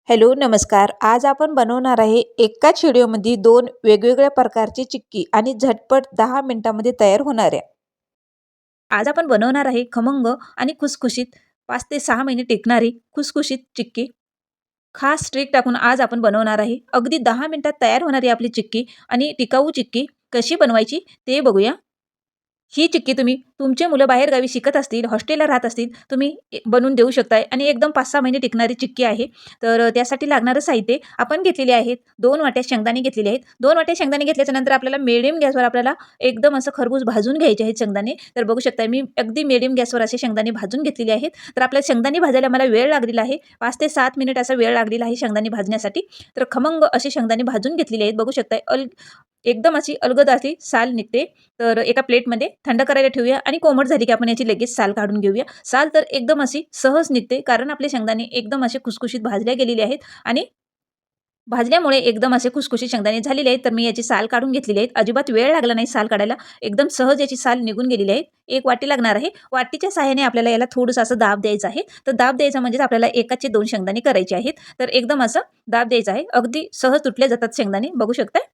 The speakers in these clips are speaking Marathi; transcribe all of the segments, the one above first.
हॅलो नमस्कार. आज आपण बनवणार आहे एकाच व्हिडिओमध्ये दोन वेगवेगळ्या प्रकारची चिक्की आणि झटपट 10 मिनिटांमध्ये तयार होणाऱ्या. आज आपण बनवणार आहे खमंग आणि खुसखुशीत 5 ते 6 महिने टिकणारी खुसखुशीत चिक्की. खास ट्रिक टाकून आज आपण बनवणार आहे. अगदी 10 मिनिटात तयार होणारी आपली चिक्की आणि टिकाऊ चिक्की कशी बनवायची ते बघूया. ही चिक्की तुम्ही तुमचे मुलं बाहेरगावी शिकत असतील, हॉस्टेलला राहत असतील, तुम्ही बनवून देऊ शकताय आणि एकदम 5-6 महिने टिकणारी चिक्की आहे. तर त्यासाठी लागणारं साहित्य आपण घेतलेले आहेत. 2 वाट्या शेंगदाणे घेतलेले आहेत. 2 वाट्या शेंगदाणे घेतल्याच्यानंतर आपल्याला मीडियम गॅसवर आपल्याला एकदम असं खरपूस भाजून घ्यायचे आहेत शेंगदाणे. तर बघू शकता मी अगदी मीडियम गॅसवर असे शेंगदाणे भाजून घेतलेले आहेत. तर आपल्याला शेंगदाणे भाजायला मला वेळ लागलेला आहे. 5 ते 7 मिनिट असा वेळ लागलेला आहे शेंगदाणे भाजण्यासाठी. तर खमंग असे शेंगदाणे भाजून घेतलेले आहेत. बघू शकताय एकदम अशी अलगद अशी साल निघते. तर एका प्लेटमध्ये थंड करायला ठेवूया आणि कोमट झाली की आपण याची लगेच साल काढून घेऊया. साल तर एकदम अशी सहज निघते कारण आपले शेंगदाणे एकदम असे खुसखुशीत भाजल्या गेलेले आहेत आणि भाजल्यामुळे एकदम असे खुसखुशीत शेंगदाणे झालेले आहेत. तर मी याची साल काढून घेतलेली आहेत. अजिबात वेळ लागला नाही साल काढायला. एकदम सहज याची साल निघून गेलेली आहे. एक वाटी लागणार आहे. वाटीच्या सहाय्याने आपल्याला याला थोडंसं असं दाब द्यायचं आहे. तर दाब द्यायचा म्हणजेच आपल्याला एकाचे 2 शेंगदाणे करायचे आहेत. तर एकदम असं दाब द्यायचा आहे. अगदी सहज तुटले जातात शेंगदाणे बघू शकताय.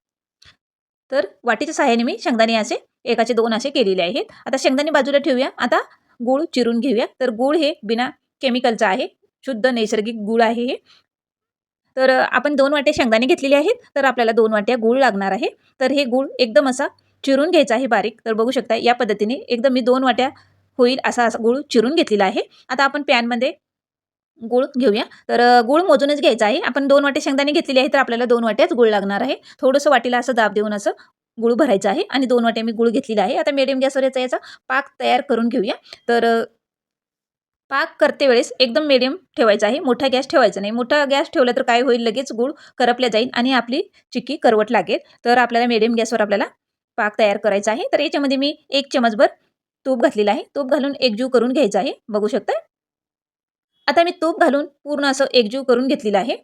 तर वाटीच्या सहाय्याने मी शेंगदाणे असे एकाचे 2 असे केलेले आहेत. आता शेंगदाणे बाजूला ठेवूया. आता गूळ चिरून घेऊया. तर गूळ हे बिना केमिकलचं आहे. शुद्ध नैसर्गिक गूळ आहे हे. तर आपण 2 वाट्या शेंगदाणे घेतलेले आहेत. तर आपल्याला 2 वाट्या गूळ लागणार आहे. तर हे गूळ एकदम असा चिरून घ्यायचा आहे बारीक. तर बघू शकता या पद्धतीने एकदम मी 2 वाट्या होईल असा गूळ चिरून घेतलेला आहे. आता आपण पॅनमध्ये गूळ घेऊया. तर गूळ मोजूनच घ्यायचा आहे. आपण 2 वाटे शेंगदाणे घेतलेले आहे, तर आपल्याला 2 वाट्याच गूळ लागणार आहे. थोडंसं वाटीला असं दाब देऊन असं गूळ भरायचं आहे आणि 2 वाट्या मी गूळ घेतलेला आहे. आता मीडियम गॅसवर याचा पाक तयार करून घेऊया. तर पाक करते वेळेस एकदम मीडियम ठेवायचा आहे. मोठा गॅस ठेवायचा नाही. मोठा गॅस ठेवला तर काय होईल लगेच गूळ करपल्या जाईल आणि आपली चिक्की करवट लागेल. तर आपल्याला मीडियम गॅसवर आपल्याला पाक तयार करायचा आहे. तर याच्यामध्ये मी 1 चमचभर तूप घातलेलं आहे. तूप घालून एकजीव करून घ्यायचं आहे. बघू शकता. आता मी तूप घालून पूर्ण असं एकजीव करून घेतलेलं आहे.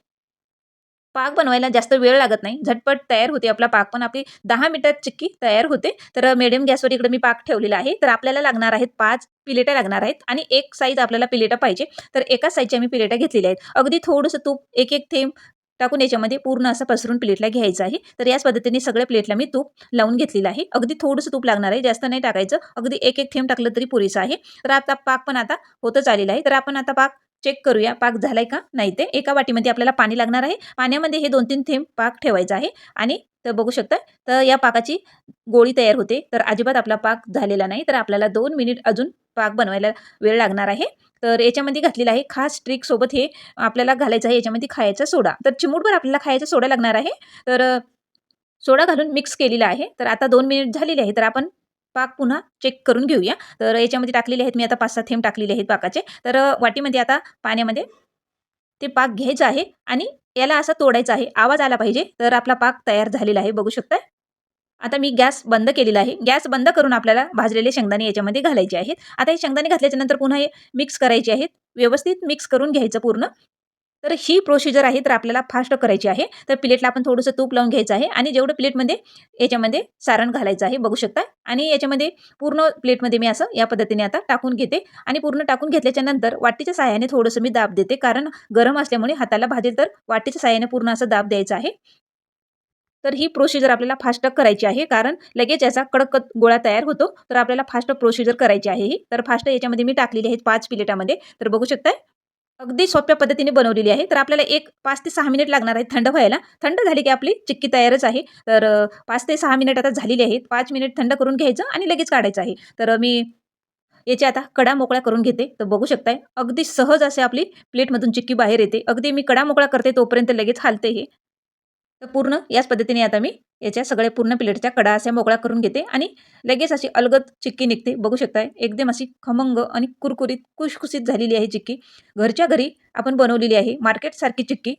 पाक बनवायला जास्त वेळ लागत नाही. झटपट तयार होते आपला पाक पण आपली 10 मिनिटात चिक्की तयार होते. तर मीडियम गॅसवर इकडे मी पाक ठेवलेला आहे. तर आपल्याला लागणार आहेत 5 प्लेटा लागणार आहेत आणि एक साईज आपल्याला प्लेटा पाहिजे. तर एकाच साईजच्या मी प्लेटा घेतलेल्या आहेत. अगदी थोडंसं तूप एक थेंब टाकून याच्यामध्ये पूर्ण असं पसरून प्लेटला घ्यायचं आहे. तर याच पद्धतीने सगळ्या प्लेटला मी तूप लावून घेतलेलं आहे. अगदी थोडंसं तूप लागणार आहे. जास्त नाही टाकायचं. अगदी एक थेंब टाकलं तरी पुरेसं आहे. तर आता पाक पण आता होतच आलेला आहे. तर आपण आता पाक चेक करूया पाक झालाय का नाही ते. एका वाटीमध्ये आपल्याला पाणी लागणार आहे. पाण्यामध्ये हे 2-3 थेंब पाक ठेवायचा आहे आणि तर बघू शकता. तर या पाकाची गोळी तयार होते. तर अजिबात आपला पाक झालेला नाही. तर आपल्याला 2 मिनिट अजून पाक बनवायला वेळ लागणार आहे. तर याच्यामध्ये घातलेलं आहे खास ट्रिक सोबत हे आपल्याला घालायचं आहे याच्यामध्ये खायचा सोडा. तर चिमूटभर आपल्याला खायचा सोडा लागणार आहे. तर सोडा घालून मिक्स केलेला आहे. तर आता 2 मिनिट झालेले आहे. तर आपण पाक पुन्हा चेक करून घेऊया. तर याच्यामध्ये टाकलेले आहेत मी आता 5-6 थेंब टाकलेले आहेत पाकाचे. तर वाटीमध्ये आता पाण्यामध्ये ते पाक घ्यायचं आहे आणि याला असं तोडायचं आहे. आवाज आला पाहिजे. तर आपला पाक तयार झालेला आहे. बघू शकताय. आता मी गॅस बंद केलेला आहे. गॅस बंद करून आपल्याला भाजलेले शेंगदाणे याच्यामध्ये घालायचे आहेत. आता हे शेंगदाणे घातल्याच्यानंतर पुन्हा हे मिक्स करायचे आहेत. व्यवस्थित मिक्स करून घ्यायचं पूर्ण. तर ही प्रोसिजर आहे तर आपल्याला फास्ट करायची आहे. तर प्लेटला आपण थोडंसं तूप लावून घ्यायचं आहे आणि जेवढं प्लेटमध्ये याच्यामध्ये सारण घालायचं आहे बघू शकता आणि याच्यामध्ये पूर्ण प्लेटमध्ये मी असं या पद्धतीने आता टाकून घेते आणि पूर्ण टाकून घेतल्याच्या नंतर वाटीच्या सहाय्याने थोडंसं मी दाब देते कारण गरम असल्यामुळे हाताला भाजेल तर वाटीच्या सहाय्याने पूर्ण असं दाब द्यायचा आहे. तर ही प्रोसिजर आपल्याला फास्ट करायची आहे कारण लगेच याचा कडक गोळा तयार होतो. तर आपल्याला फास्ट प्रोसिजर करायची आहे ही. तर फास्ट याच्यामध्ये मी टाकलेली आहेत 5 प्लेटामध्ये. तर बघू शकताय. अगदी सोप्या पद्धतीने बनवलेली आहे. तर आपल्याला 5 ते 6 मिनिट लागणार आहेत थंड व्हायला. थंड झाली की आपली चिक्की तयारच आहे. तर 5 ते 6 मिनिट आता झालेली आहेत. 5 मिनिट थंड करून घ्यायचं आणि लगेच काढायचं आहे. तर मी याची आता कडा मोकळा करून घेते. तर बघू शकताय अगदी सहज असे आपली प्लेटमधून चिक्की बाहेर येते. अगदी मी कडा मोकळा करते तोपर्यंत लगेच हालते हे. तर पूर्ण याच पद्धतीने आता मी याच्या सगळ्या पूर्ण प्लेटच्या कडा अशा मोकळा करून घेते आणि लगेच अशी अलगद चिक्की निघते. बघू शकताय एकदम अशी खमंग आणि कुरकुरीत खुसखुशीत झालेली आहे चिक्की. घरच्या घरी आपण बनवलेली आहे मार्केटसारखी चिक्की.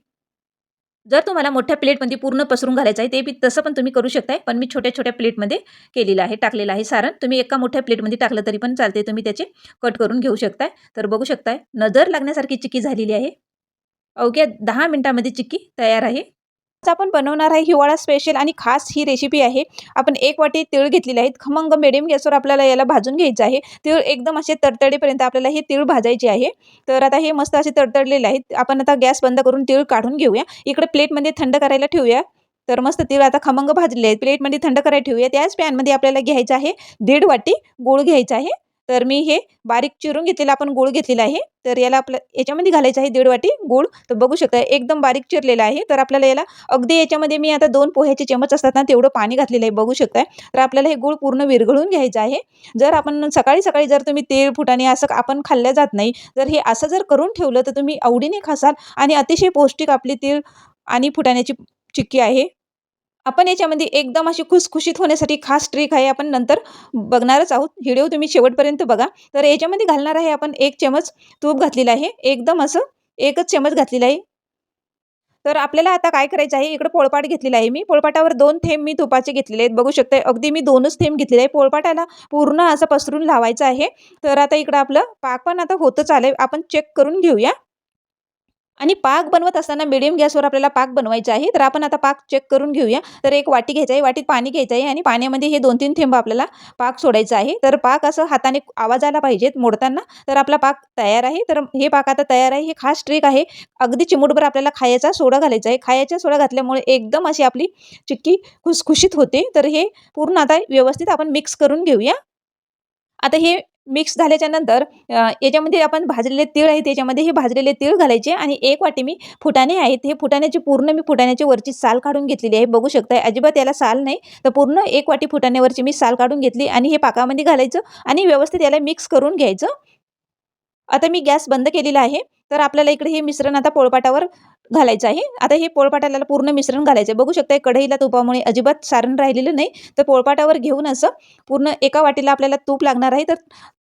जर तुम्हाला मोठ्या प्लेटमध्ये पूर्ण पसरून घालायचं आहे ते बी तसं पण तुम्ही करू शकताय. पण मी छोट्या-छोट्या प्लेटमध्ये केलेलं आहे, टाकलेलं आहे सारण. तुम्ही एका मोठ्या प्लेटमध्ये टाकलं तरी पण चालते. तुम्ही त्याचे कट करून घेऊ शकताय. तर बघू शकताय नजर लागण्यासारखी चिक्की झालेली आहे. अवघ्या 10 मिनिटांमध्ये चिक्की तयार आहे. आज आपण बनवणार आहे हिवाळा स्पेशल आणि खास ही रेसिपी आहे. आपण 1 वाटी तीळ घेतलेले आहेत. खमंग मिडियम गॅसवर आपल्याला याला भाजून घ्यायचं आहे. तीळ एकदम असे तडतडेपर्यंत आपल्याला हे तीळ भाजायचे आहे. तर आता हे मस्त असे तडतडलेले आहेत. आपण आता गॅस बंद करून तीळ काढून घेऊया. इकडे प्लेटमध्ये थंड करायला ठेवूया. तर मस्त तीळ आता खमंग भाजले आहेत. प्लेटमध्ये थंड करायला ठेवूया. त्याच पॅनमध्ये आपल्याला घ्यायचं आहे 1.5 वाटी गूळ घ्यायचा आहे. तर मी हे बारीक चिरून घेतलेला आपण गूळ घेतलेला आहे. तर याला याच्यामध्ये घालायचं आहे 1.5 वाटी गूळ. तर बघू शकता एकदम बारीक चिरलेला आहे. तर आपल्याला याला अगदी याच्यामध्ये मी आता 2 पोह्याचे चमच असतात ना तेवढं पाणी घातलेलं आहे बघू शकताय. तर आपल्याला हे गूळ पूर्ण विरघळून घ्यायचं आहे. जर आपण सकाळी जर तुम्ही तीळ फुटाणे असं आपण खाल्ल्या जात नाही. जर हे असं जर करून ठेवलं तर तुम्ही आवडीने खासाल आणि अतिशय पौष्टिक आपली तीळ आणि फुटाण्याची चिक्की आहे. आपण याच्यामध्ये एकदम अशी खुसखुशीत होण्यासाठी खास ट्रिक आहे. आपण नंतर बघणारच आहोत. व्हिडिओ तुम्ही शेवटपर्यंत बघा. तर याच्यामध्ये घालणार आहे आपण 1 चमच तूप घातलेलं आहे. एकदम असं 1च चमच घातलेला आहे. तर आपल्याला आता काय करायचं आहे, इकडे पोळपाट घेतलेला आहे मी. पोळपाटावर 2 थेंब मी तुपाचे घेतलेले आहेत. बघू शकता अगदी मी 2च थेंब घेतलेले आहे. पोळपाटाला पूर्ण असं पसरून लावायचं आहे. तर आता इकडं आपलं पाक पण आता होतच आलंय. आपण चेक करून घेऊया. आणि पाक बनवत असताना मीडियम गॅसवर आपल्याला पाक बनवायचा आहे. तर आपण आता पाक चेक करून घेऊया. तर एक वाटी घ्यायची आहे. वाटीत पाणी घ्यायचं आहे आणि पाण्यामध्ये हे 2-3 थेंब आपल्याला पाक सोडायचा आहे. तर पाक असं हाताने आवाज आला पाहिजेत मोडताना. तर आपला पाक तयार आहे. तर हे पाक आता तयार आहे. ही खास ट्रिक आहे. अगदी चिमूटभर आपल्याला खायचा सोडा घालायचा आहे. खायचा सोडा घातल्यामुळे एकदम अशी आपली चिक्की खुसखुशीत होते. तर हे पूर्ण आता व्यवस्थित आपण मिक्स करून घेऊया. आता हे मिक्स झाल्याच्या नंतर याच्यामध्ये आपण भाजलेले तीळ आहेत त्याच्यामध्ये हे भाजलेले तीळ घालायचे आणि 1 वाटी मी फुटाणे आहेत. हे फुटाण्याची पूर्ण मी फुटाण्याची वरची साल काढून घेतलेली आहे. बघू शकताय अजिबात याला साल नाही. तर पूर्ण 1 वाटी फुटाण्यावरची मी साल काढून घेतली आणि हे पाकामध्ये घालायचं आणि व्यवस्थित याला मिक्स करून घ्यायचं. आता मी गॅस बंद केलेला आहे. तर आपल्याला इकडे हे मिश्रण आता पोळपाटावर घालायचं आहे. आता हे पोळपाटाला पूर्ण मिश्रण घालायचं आहे. बघू शकता कढईला तुपामुळे अजिबात सारण राहिलेलं नाही. तर पोळपाटावर घेऊन असं पूर्ण एका वाटीला आपल्याला तूप लागणार आहे. तर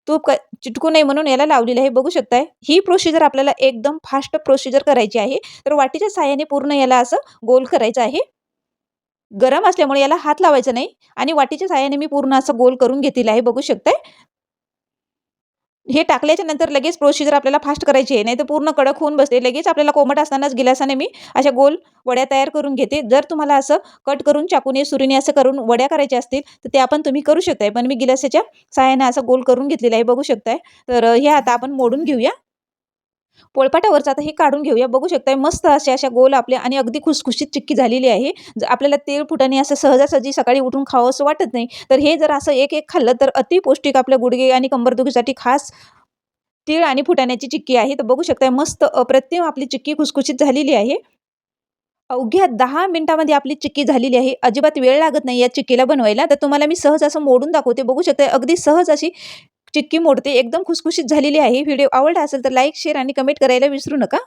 तूप चिटकू नये म्हणून याला लावलेलं आहे. बघू शकताय ही प्रोसिजर आपल्याला एकदम फास्ट प्रोसिजर करायची आहे. तर वाटीच्या साहाय्याने पूर्ण याला असं गोल करायचं आहे. गरम असल्यामुळे याला हात लावायचा नाही आणि वाटीच्या साहाय्याने मी पूर्ण असं गोल करून घेतलेलं आहे. बघू शकताय. हे टाकल्याच्या नंतर लगेच प्रोसिजर आपल्याला फास्ट करायची आहे. नाहीतर पूर्ण कडक होऊन बसते. लगेच आपल्याला कोमट असतानाच गिलासाने मी अशा गोल वड्या तयार करून घेते. जर तुम्हाला असं कट करून चाकूने, सुरीने असं करून वड्या करायच्या असतील तर ते आपण तुम्ही करू शकताय. पण मी गिलासाच्या सहाय्याने असं गोल करून घेतलेलं आहे. बघू शकताय. तर हे आता आपण मोडून घेऊया. पोळपाटावरचं आता हे काढून घेऊया. बघू शकताय मस्त अशा गोल आपल्या आणि अगदी खुसखुशीत चिक्की झालेली आहे. आपल्याला तेल फुटाणे असं सहजासहजी सकाळी उठून खावं असं वाटत नाही. तर हे जर असं एक खाल्लं तर अति पौष्टिक आपल्या गुडघे आणि कंबरदुखीसाठी खास तीळ आणि फुटाण्याची चिक्की आहे. तर बघू शकताय मस्त अप्रतिम आपली चिक्की खुसखुशीत झालेली आहे. अवघ्या 10 मिनिटामध्ये आपली चिक्की झालेली आहे. अजिबात वेळ लागत नाही या चिक्कीला बनवायला. तर तुम्हाला मी सहज असं मोडून दाखवते. बघू शकताय अगदी सहज अशी चिक्की मोडते. एकदम खुसखुशीत झालेली आहे. व्हिडिओ आवडला असेल तर लाईक, शेअर आणि कमेंट करायला विसरू नका.